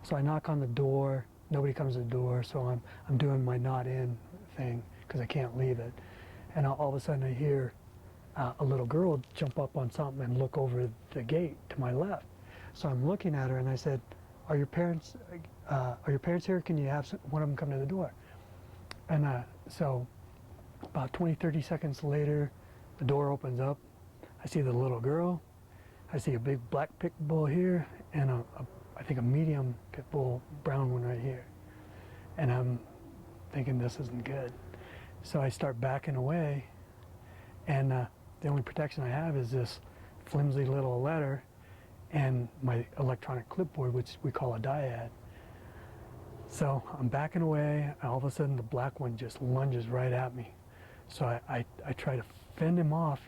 So I knock on the door, nobody comes to the door, so I'm doing my not in thing because I can't leave it. And all of a sudden I hear a little girl jump up on something and look over the gate to my left. So I'm looking at her and I said, are your parents here? Can you have one of them come to the door? And so about 20-30 seconds later, the door opens up. I see the little girl. I see a big black pit bull here and I think a medium pit bull brown one right here. And I'm thinking this isn't good. So I start backing away, and the only protection I have is this flimsy little letter and my electronic clipboard, which we call a dyad. So I'm backing away, and all of a sudden the black one just lunges right at me. So I try to fend him off,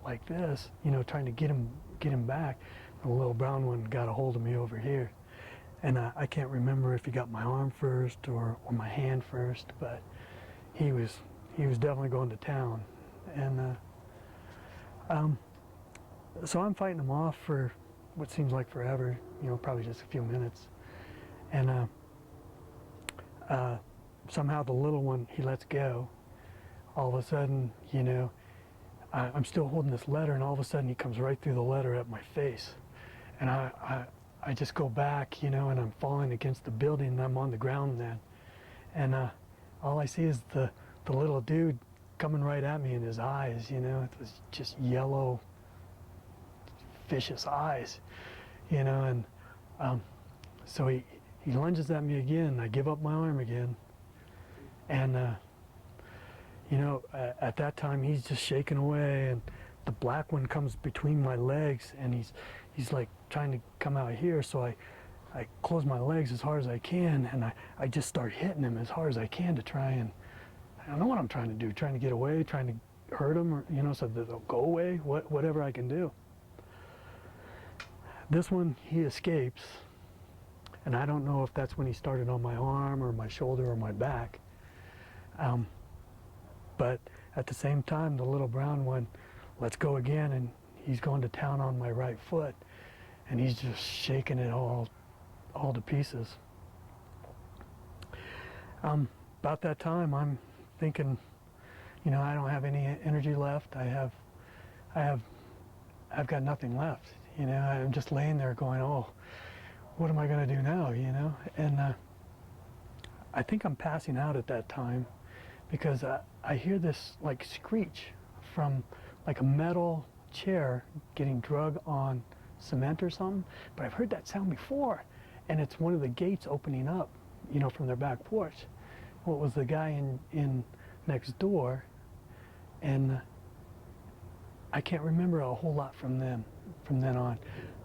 like this, trying to get him back. The little brown one got a hold of me over here. And I can't remember if he got my arm first or my hand first, but he was definitely going to town. And so I'm fighting him off for what seems like forever, probably just a few minutes. And somehow the little one, he lets go. All of a sudden, I'm still holding this letter, and all of a sudden he comes right through the letter at my face. And I just go back, and I'm falling against the building, and I'm on the ground then. And all I see is the little dude coming right at me in his eyes, it was just yellow, vicious eyes, and so he lunges at me again. I give up my arm again. And, at that time he's just shaking away, and the black one comes between my legs, and he's like trying to come out here. So I close my legs as hard as I can, and I just start hitting him as hard as I can to try and, I don't know what I'm trying to do, trying to get away, trying to hurt him, or, so that they'll go away, whatever I can do. This one, he escapes, and I don't know if that's when he started on my arm or my shoulder or my back. But at the same time, the little brown one lets go again, and he's going to town on my right foot, and he's just shaking it all to pieces. About that time, I'm thinking, I don't have any energy left. I've got nothing left. I'm just laying there going, oh, what am I going to do now? And I think I'm passing out at that time, because I hear this like screech from like a metal chair getting drug on cement or something, but I've heard that sound before, and it's one of the gates opening up, from their back porch. Well, it was the guy in next door, and I can't remember a whole lot from then on.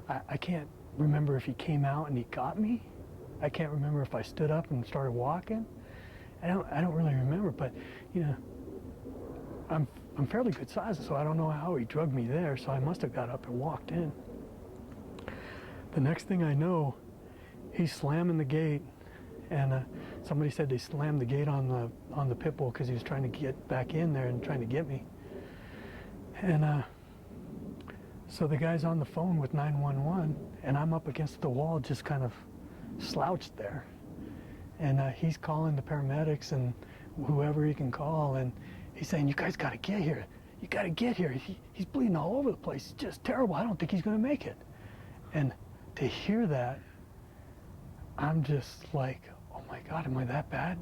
I can't remember if he came out and he got me. I can't remember if I stood up and started walking. I don't really remember, but I'm fairly good size, so I don't know how he drugged me there, so I must have got up and walked in. The next thing I know, he's slamming the gate, and somebody said they slammed the gate on the pit bull because he was trying to get back in there and trying to get me. And so the guy's on the phone with 911, and I'm up against the wall, just kind of slouched there. And he's calling the paramedics and whoever he can call, and he's saying, you guys got to get here. You got to get here. He's bleeding all over the place. It's just terrible. I don't think he's going to make it. And to hear that, I'm just like, oh my God, am I that bad?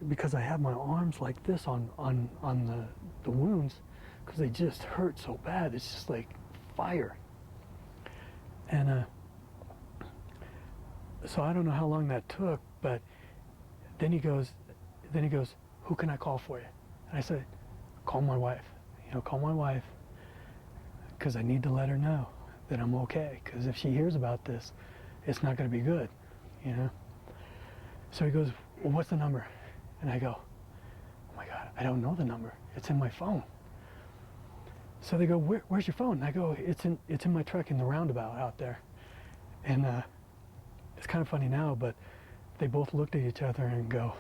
Because I have my arms like this on the wounds, because they just hurt so bad. It's just like fire. And so I don't know how long that took, but then he goes, who can I call for you? And I said, call my wife. Call my wife, because I need to let her know that I'm okay, because if she hears about this, it's not going to be good, So he goes, well, what's the number? And I go, oh my God, I don't know the number. It's in my phone. So they go, where's your phone? And I go, it's in my truck in the roundabout out there. And it's kind of funny now, but they both looked at each other and go,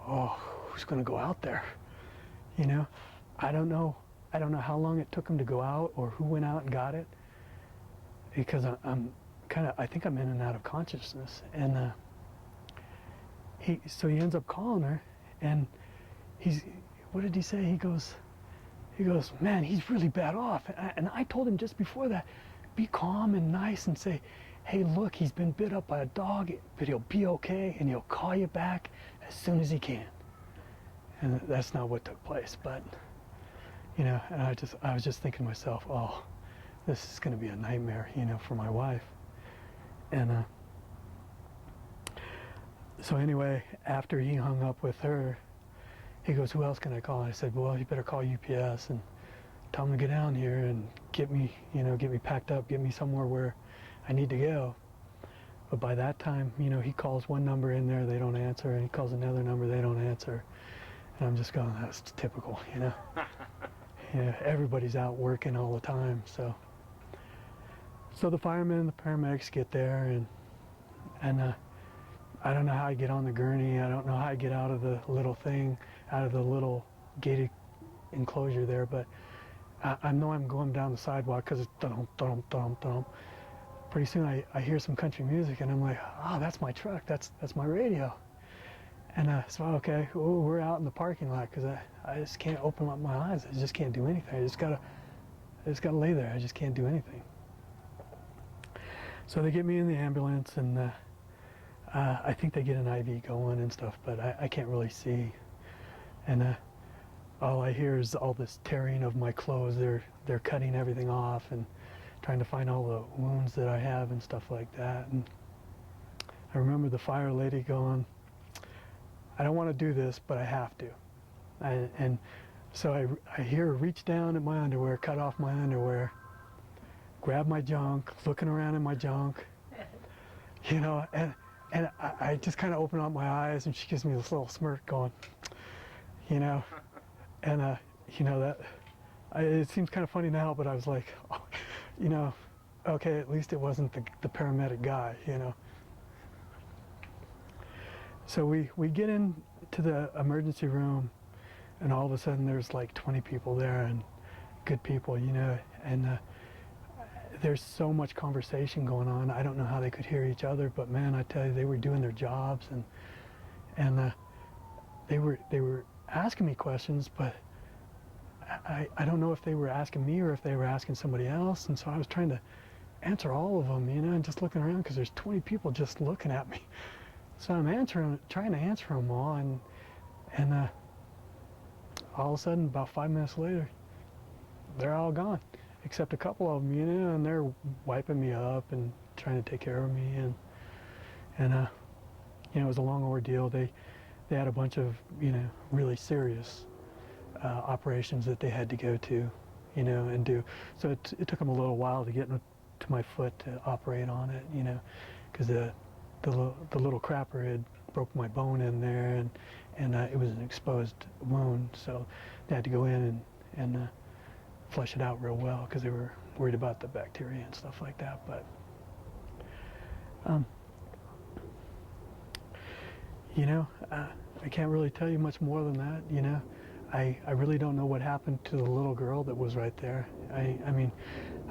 oh, who's going to go out there? I don't know how long it took them to go out or who went out and got it, because I'm I think I'm in and out of consciousness. And so he ends up calling her, and what did he say? He goes, man, he's really bad off. And I told him just before that, be calm and nice and say, hey, look, he's been bit up by a dog, but he'll be okay, and he'll call you back as soon as he can. And that's not what took place, but, and I was just thinking to myself, oh, this is going to be a nightmare, for my wife. And so anyway, after he hung up with her, he goes, who else can I call? And I said, well, you better call UPS and tell them to get down here and get me packed up, get me somewhere where I need to go. But by that time, he calls one number in there, they don't answer, and he calls another number, they don't answer. And I'm just going, that's typical, everybody's out working all the time, so the firemen and the paramedics get there, and I don't know how I get on the gurney. I don't know how I get out of the little thing, out of the little gated enclosure there, but I know I'm going down the sidewalk because it's dum dum dum dum. Pretty soon I hear some country music, and I'm like, oh, that's my truck, that's my radio. And so okay, we're out in the parking lot because I just can't open up my eyes. I just can't do anything. I just gotta lay there. I just can't do anything. So they get me in the ambulance, and I think they get an IV going and stuff, but I can't really see. And all I hear is all this tearing of my clothes. They're cutting everything off and trying to find all the wounds that I have and stuff like that. And I remember the fire lady going, I don't want to do this, but I have to. And so I hear her reach down at my underwear, cut off my underwear, grab my junk, looking around in my junk, and I just kind of open up my eyes, and she gives me this little smirk going, and that, it seems kind of funny now, but I was like, oh, okay, at least it wasn't the paramedic guy, So we get into the emergency room, and all of a sudden there's like 20 people there, and good people, and there's so much conversation going on. I don't know how they could hear each other, but man, I tell you, they were doing their jobs, and they were asking me questions, but I don't know if they were asking me or if they were asking somebody else, and so I was trying to answer all of them, and just looking around because there's 20 people just looking at me. So I'm trying to answer them all, and all of a sudden, about 5 minutes later, they're all gone, except a couple of them, and they're wiping me up and trying to take care of me, and it was a long ordeal. They had a bunch of really serious operations that they had to go to, and do. So it took them a little while to get to my foot to operate on it, because the little crapper had broke my bone in there, and it was an exposed wound, so they had to go in and flush it out real well because they were worried about the bacteria and stuff like that. But I can't really tell you much more than that. I really don't know what happened to the little girl that was right there. I mean,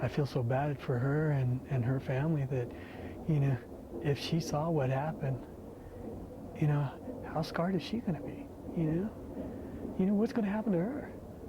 I feel so bad for her and her family that, if she saw what happened, how scarred is she going to be? What's going to happen to her?